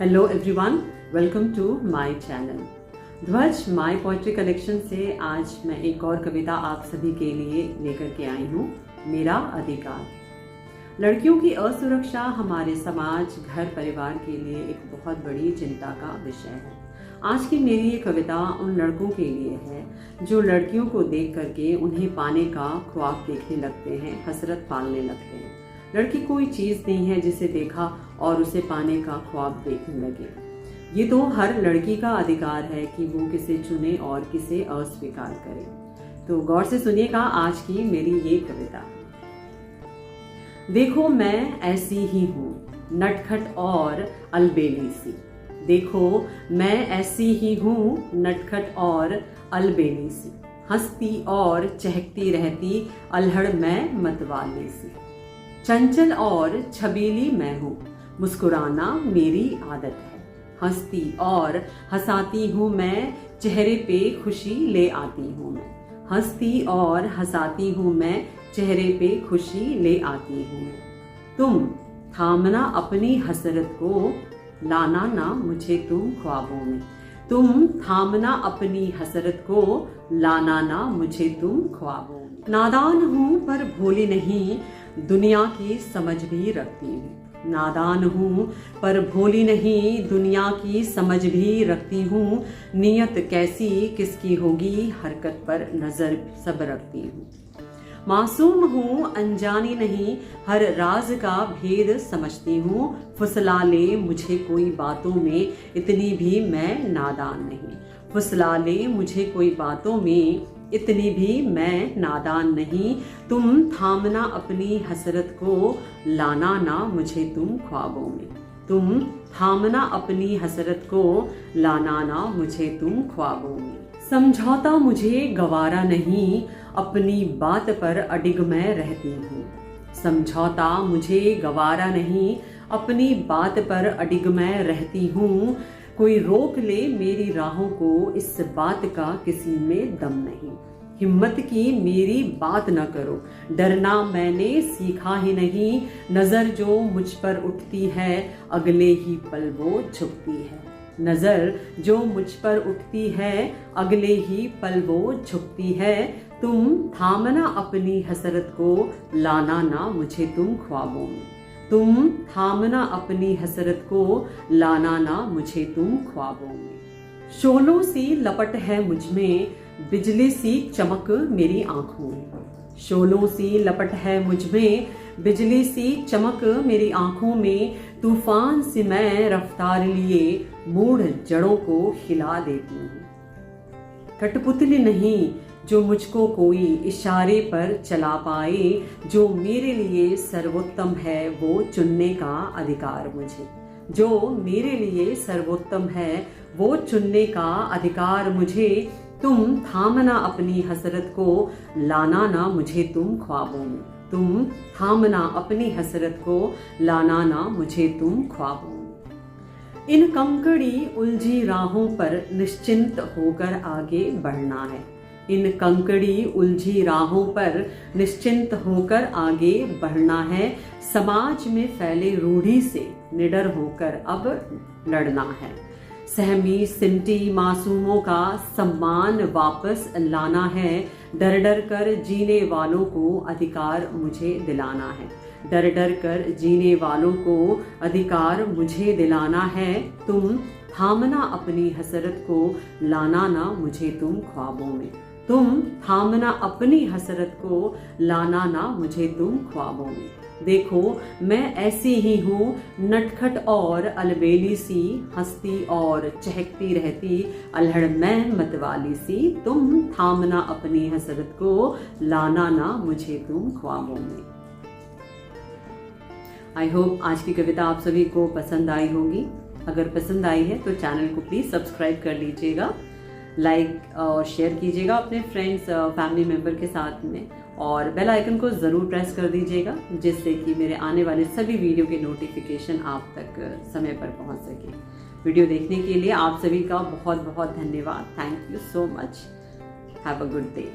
Hello everyone, welcome to my channel Dhwaj my poetry collection से आज मैं एक और कविता आप सभी के लिए लेकर के आई हूँ। मेरा अधिकार। लड़कियों की असुरक्षा हमारे समाज, घर, परिवार के लिए एक बहुत बड़ी चिंता का विषय है। आज की मेरी ये कविता उन लड़कों के लिए है जो लड़कियों को देख करके उन्हें पाने का ख्वाब देखने लगते हैं, हसरत पालने लगते हैं। लड़की कोई चीज़ नहीं है जिसे देखा और उसे पाने का ख्वाब देखने लगे। ये तो हर लड़की का अधिकार है कि वो किसे चुने और किसे अस्वीकार करे। तो गौर से सुनिएगा आज की मेरी ये कविता। देखो मैं ऐसी ही हूँ, नटखट और अलबेली सी। देखो मैं ऐसी ही हूँ, नटखट और अलबेली सी। हंसती और चहकती रहती, अल्हड़ मैं मतवाली सी। चंचल और छबीली मैं हूँ, मुस्कुराना मेरी आदत है। हंसती और हंसाती हूँ मैं, चेहरे पे खुशी ले आती हूँ मैं। हंसती और हंसाती हूँ मैं, चेहरे पे खुशी ले आती हूँ मैं। तुम थामना अपनी हसरत को, लाना ना मुझे तुम ख्वाबों में। तुम थामना अपनी हसरत को, लाना ना मुझे तुम ख्वाबों में। नादान हूँ पर भोली नहीं, दुनिया की समझ भी रखती हूँ। नादान हूँ पर भोली नहीं, दुनिया की समझ भी रखती हूँ। नियत कैसी किसकी होगी, हरकत पर नजर सब रखती हूँ। मासूम हूँ अनजानी नहीं, हर राज का भेद समझती हूँ। फुसला ले मुझे कोई बातों में, इतनी भी मैं नादान नहीं। फुसला ले मुझे कोई बातों में, इतनी भी मैं नादान नहीं। तुम थामना अपनी हसरत को, लाना ना मुझे तुम ख्वाबों में। तुम थामना अपनी हसरत को, लाना ना मुझे तुम ख्वाबों में। समझौता मुझे गवारा नहीं, अपनी बात पर अडिग मैं रहती हूँ। समझौता मुझे गवारा नहीं, अपनी बात पर अडिग मैं रहती हूँ। कोई रोक ले मेरी राहों को, इस बात का किसी में दम नहीं। हिम्मत की मेरी बात न करो, डरना मैंने सीखा ही नहीं। नजर जो मुझ पर उठती है, अगले ही पल वो झुकती है। नजर जो मुझ पर उठती है, अगले ही पल वो झुकती है। तुम थामना अपनी हसरत को, लाना ना मुझे तुम ख्वाबों में। तुम थामना अपनी हसरत को, लाना ना मुझे तुम ख्वाबों में। शोलों सी लपट है मुझ में, बिजली सी चमक मेरी आंखों में। शोलों सी लपट है मुझ में, बिजली सी चमक मेरी आंखों में। तूफान सी मैं रफ्तार लिए, मूढ़ जड़ों को हिला देती हूँ। कठपुतली नहीं जो मुझको कोई इशारे पर चला पाए, जो मेरे लिए सर्वोत्तम है वो चुनने का अधिकार मुझे। जो मेरे लिए सर्वोत्तम है वो चुनने का अधिकार मुझे। तुम थामना अपनी हसरत को, लाना ना मुझे तुम ख्वाबों में। तुम थामना अपनी हसरत को, लाना ना मुझे तुम ख्वाबों में। इन कंकड़ी उलझी राहों पर निश्चिंत होकर आगे बढ़ना है। इन कंकड़ी उलझी राहों पर निश्चिंत होकर आगे बढ़ना है। समाज में फैले रूढ़ी से निडर होकर अब लड़ना है। सहमी सिमटी मासूमों का सम्मान वापस लाना है। डर डर कर जीने वालों को अधिकार मुझे दिलाना है। डर डर कर जीने वालों को अधिकार मुझे दिलाना है। तुम थामना अपनी हसरत को, लाना ना मुझे तुम ख्वाबों में। तुम थामना अपनी हसरत को, लाना ना मुझे तुम ख्वाबों में। देखो मैं ऐसी ही हूँ, नटखट और अलबेली सी। हंसती और चहकती रहती, अल्हड़ मैं मतवाली सी। तुम थामना अपनी हसरत को, लाना ना मुझे तुम ख्वाबों में। आई होप आज की कविता आप सभी को पसंद आई होगी। अगर पसंद आई है तो चैनल को प्लीज सब्सक्राइब कर लीजिएगा, लाइक और शेयर कीजिएगा अपने फ्रेंड्स फैमिली मेंबर के साथ में, और बेल आइकन को ज़रूर प्रेस कर दीजिएगा जिससे कि मेरे आने वाले सभी वीडियो के नोटिफिकेशन आप तक समय पर पहुंच सके। वीडियो देखने के लिए आप सभी का बहुत बहुत धन्यवाद। Thank you so much. Have a good day.